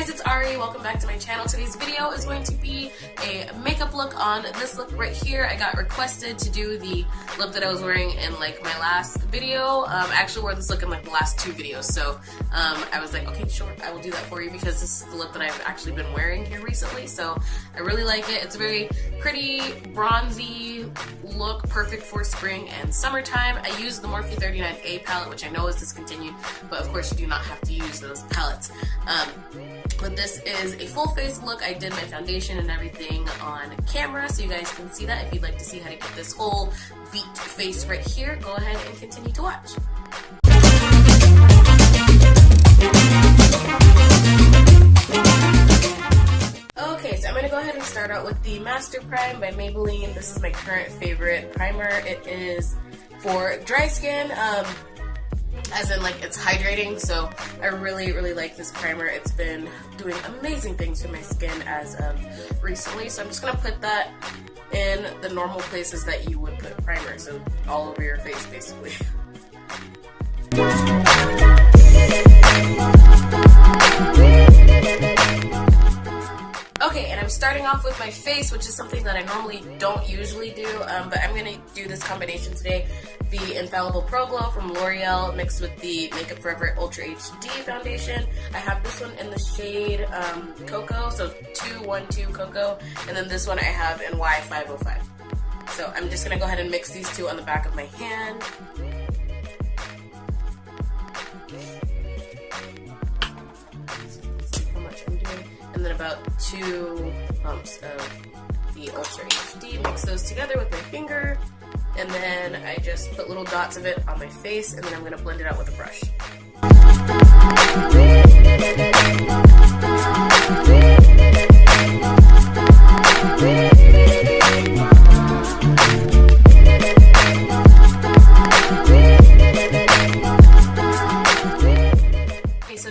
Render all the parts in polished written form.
guys, it's Ari. Welcome back to my channel. Today's video is going to be a makeup look on this look right here. I got requested to do the look that I was wearing in like my last video. I actually wore this look in like the last two videos, so I was like, okay, sure, I will do that for you because this is the look that I've actually been wearing here recently, so I really like it. It's a very pretty, bronzy look, perfect for spring and summertime. I used the Morphe 39A palette, which I know is discontinued, but of course you do not have to use those palettes. But this is a full face look. I did my foundation and everything on camera, so you guys can see that. If you'd like to see how to get this whole beat face right here, go ahead and continue to watch. Okay, so I'm going to go ahead and start out with the Master Prime by Maybelline. This is my current favorite primer. It is for dry skin, as in like it's hydrating, so I really like this primer. It's been doing amazing things to my skin as of recently, so I'm just going to put that in the normal places that you would put primer, so all over your face basically. Okay, and I'm starting off with my face, which is something that I normally don't usually do, but I'm going to do this combination today. The Infallible Pro Glow from L'Oreal mixed with the Makeup Forever Ultra HD foundation. I have this one in the shade Cocoa, so 212 Cocoa, and then this one I have in Y505. So I'm just going to go ahead and mix these two on the back of my hand. And then about 2 pumps of the Ultra HD. Mix those together with my finger, and then I just put little dots of it on my face, and then I'm going to blend it out with a brush.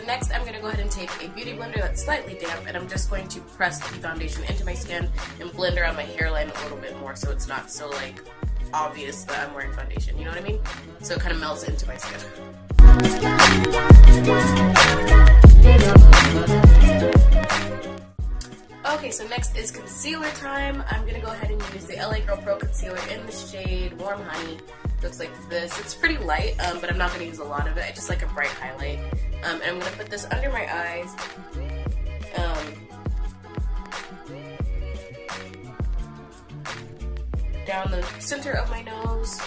Next, I'm going to go ahead and take a beauty blender that's slightly damp, and I'm just going to press the foundation into my skin and blend around my hairline a little bit more so it's not so like obvious that I'm wearing foundation, you know what I mean? So it kind of melts into my skin. Okay, so next is concealer time. I'm going to go ahead and use the LA Girl Pro Concealer in the shade Warm Honey. It looks like this. It's pretty light, but I'm not going to use a lot of it. I just like a bright highlight. And I'm going to put this under my eyes. Down the center of my nose.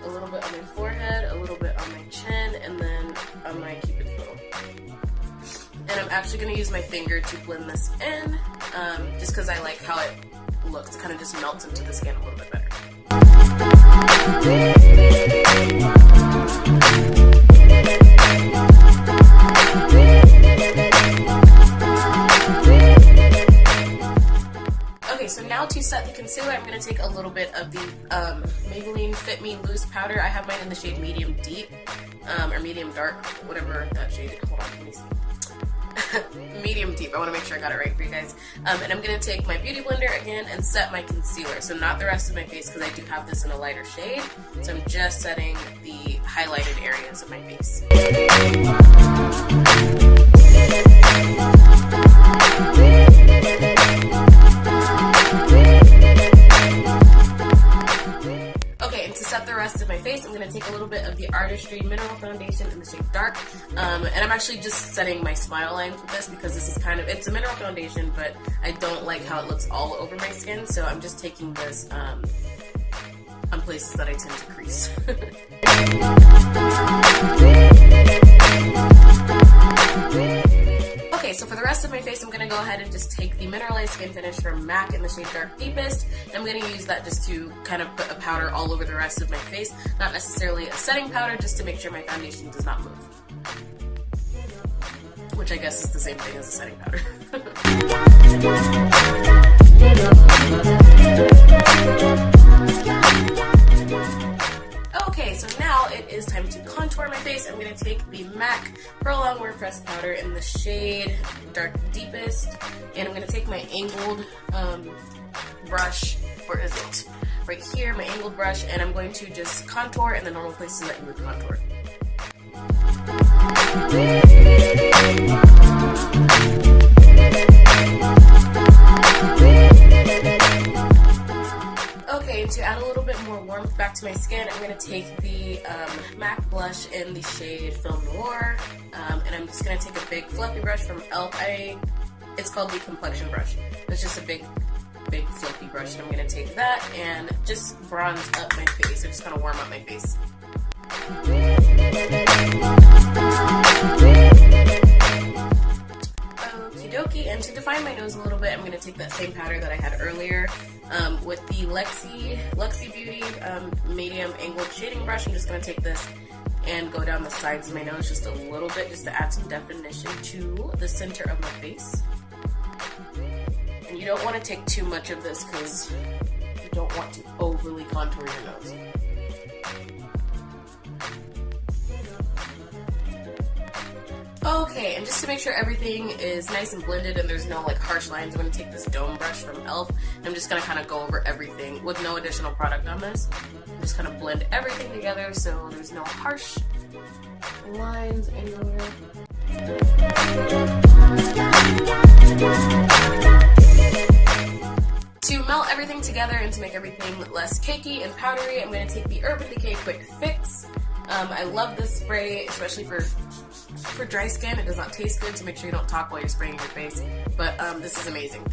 A little bit on my forehead, a little bit on my chin, and then on my cupid's bow. And I'm actually going to use my finger to blend this in, just because I like how it looks. It kind of just melts into the skin a little bit better. Okay, so now to set the concealer, I'm going to take a little bit of the Maybelline Fit Me Loose Powder. I have mine in the shade Medium Deep, or Medium Dark, whatever that shade is. Hold on, let me see. Medium Deep. I want to make sure I got it right for you guys. And I'm going to take my beauty blender again and set my concealer. So not the rest of my face, because I do have this in a lighter shade. So I'm just setting the highlighted areas of my face. Okay, and to set the rest of my face, I'm going to take a little bit of the Artistry Mineral Foundation in the shade Dark, and I'm actually just setting my smile lines with this because this is kind of, it's a mineral foundation, but I don't like how it looks all over my skin, so I'm just taking this on places that I tend to crease. Okay, so for the rest of my face, I'm going to go ahead and just take the Mineralized Skin Finish from MAC in the shade Dark Deepest. And I'm going to use that just to kind of put a powder all over the rest of my face. Not necessarily a setting powder, just to make sure my foundation does not move. Which I guess is the same thing as a setting powder. Okay, so now it is time to contour my face. I'm going to take the MAC Pearl Longwear Pressed Powder in the shade Dark Deepest, and I'm going to take my angled brush, where is it? Right here, my angled brush, and I'm going to just contour in the normal places that you would contour. to my skin, I'm going to take the MAC blush in the shade Film Noir, and I'm just going to take a big fluffy brush from e.l.f. It's called the complexion brush. It's just a big fluffy brush, and I'm going to take that and just bronze up my face, or just kind of warm up my face. Okie dokie, and to define my nose a little bit, I'm going to take that same powder that I had earlier with the Luxie Beauty medium angled shading brush. I'm just going to take this and go down the sides of my nose just a little bit, just to add some definition to the center of my face. And you don't want to take too much of this because you don't want to overly contour your nose. Okay, and just to make sure everything is nice and blended and there's no like harsh lines, I'm going to take this dome brush from e.l.f. and I'm just going to kind of go over everything with no additional product on this. Just kind of blend everything together so there's no harsh lines anywhere. To melt everything together and to make everything less cakey and powdery, I'm going to take the Urban Decay Quick Fix. I love this spray, especially for dry skin. It does not taste good, so make sure you don't talk while you're spraying your face, but this is amazing.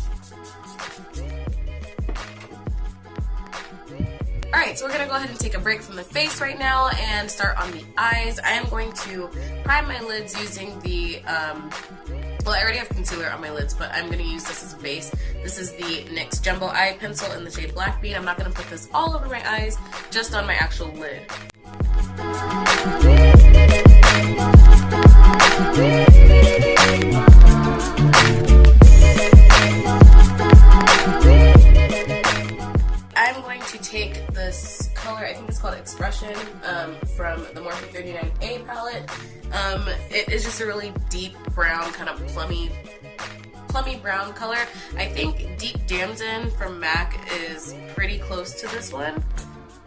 Alright, so we're going to go ahead and take a break from the face right now and start on the eyes. I am going to prime my lids using the, well, I already have concealer on my lids, but I'm going to use this as a base. This is the NYX Jumbo Eye Pencil in the shade Black Bean. I'm not going to put this all over my eyes, just on my actual lid. I'm going to take this color, I think it's called Expression, from the Morphe 39A palette. It is just a really deep brown, kind of plummy brown color. I think Deep Damson from MAC is pretty close to this one,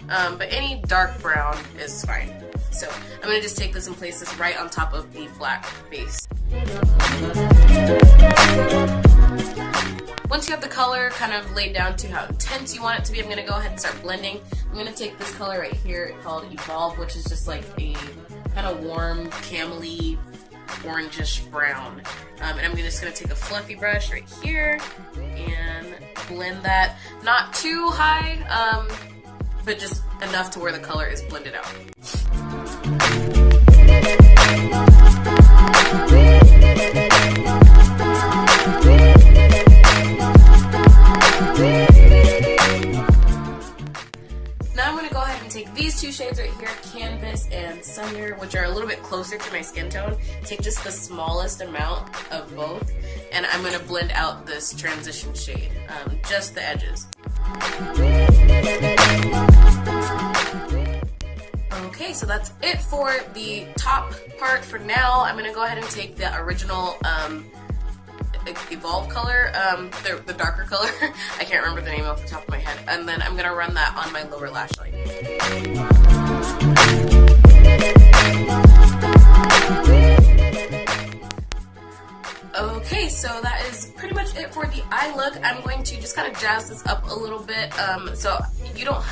but any dark brown is fine. So I'm going to just take this and place this right on top of the black base. Once you have the color kind of laid down to how intense you want it to be, I'm going to go ahead and start blending. I'm going to take this color right here called Evolve, which is just like a kind of warm, camely, orangish brown. And I'm just going to take a fluffy brush right here and blend that. Not too high, but just enough to where the color is blended out. Now I'm going to go ahead and take these two shades right here, Canvas and Sunder, which are a little bit closer to my skin tone. Take just the smallest amount of both, and I'm going to blend out this transition shade, just the edges. Okay, so that's it for the top part for now. I'm going to go ahead and take the original Evolve color, the darker color. I can't remember the name off the top of my head. And then I'm going to run that on my lower lash line. Okay, so that is pretty much it for the eye look. I'm going to just kind of jazz this up a little bit, so you don't...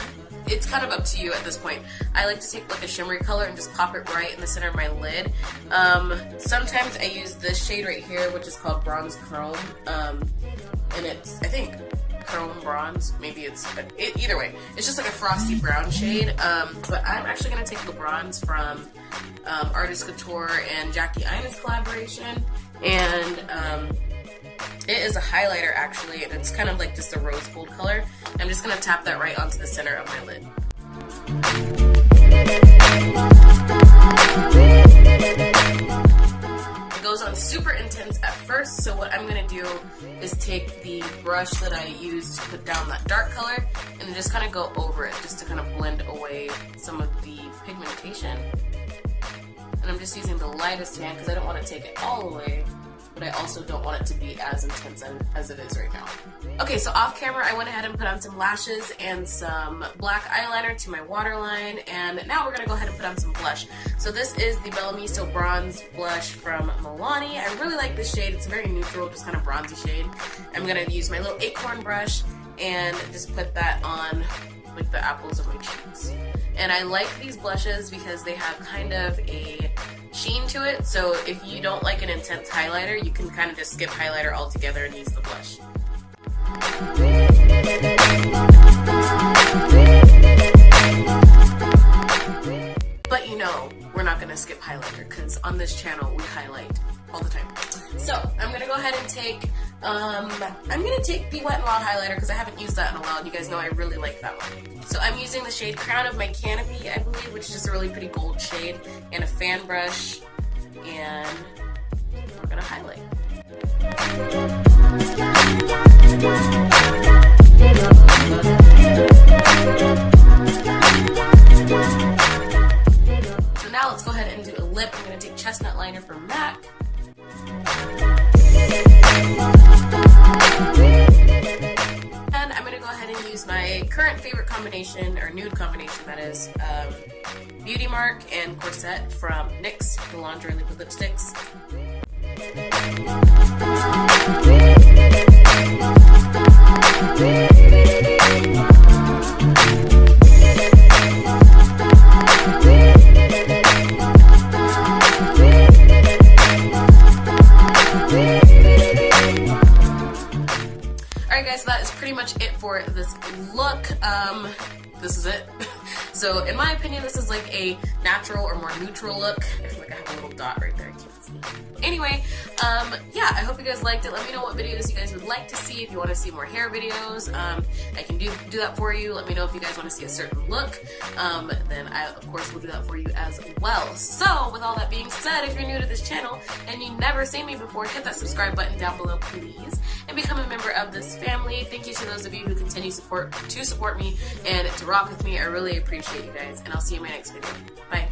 It's kind of up to you at this point. I like to take like a shimmery color and just pop it right in the center of my lid. Sometimes I use this shade right here, which is called Bronze Chrome, and it's, I think, Chrome Bronze. Maybe it's, either way, it's just like a frosty brown shade. But I'm actually going to take the bronze from Artist Couture and Jackie Ina's collaboration, and it is a highlighter actually, and it's kind of like just a rose gold color. I'm just going to tap that right onto the center of my lid. It goes on super intense at first, so what I'm going to do is take the brush that I used to put down that dark color and then just kind of go over it just to kind of blend away some of the pigmentation. And I'm just using the lightest hand because I don't want to take it all away, but I also don't want it to be as intense as it is right now. Okay, so off camera I went ahead and put on some lashes and some black eyeliner to my waterline, and now we're going to go ahead and put on some blush. So this is the Bella Misto Bronze Blush from Milani. I really like this shade. It's a very neutral, just kind of bronzy shade. I'm going to use my little acorn brush and just put that on like the apples of my cheeks. And I like these blushes because they have kind of a sheen to it, so if you don't like an intense highlighter, you can kind of just skip highlighter altogether and use the blush. But you know, we're not gonna skip highlighter because on this channel we highlight all the time. So I'm gonna go ahead and take the Wet n Wild highlighter because I haven't used that in a while, and you guys know I really like that one. So I'm using the shade Crown of My Canopy, I believe, which is just a really pretty gold shade, and a fan brush, and we're gonna highlight. So now let's go ahead and do a lip. I'm gonna take Chestnut Liner from MAC. And I'm going to go ahead and use my current favorite combination, or nude combination that is, Beauty Mark and Corset from NYX, the Lingerie Liquid Lipsticks. Alright guys, so that is pretty much it for this look. This is it. So in my opinion, this is like a natural or more neutral look. I feel like I have a little dot right there, I can't see. Anyway, yeah, I hope you guys liked it. Let me know what videos you guys would like to see. If you want to see more hair videos, I can do that for you. Let me know if you guys want to see a certain look. Then I, of course, will do that for you as well. So, with all that being said, if you're new to this channel and you've never seen me before, hit that subscribe button down below, please, and become a member of this family. Thank you to those of you who continue to support me and to rock with me. I really appreciate you guys, and I'll see you in my next video. Bye.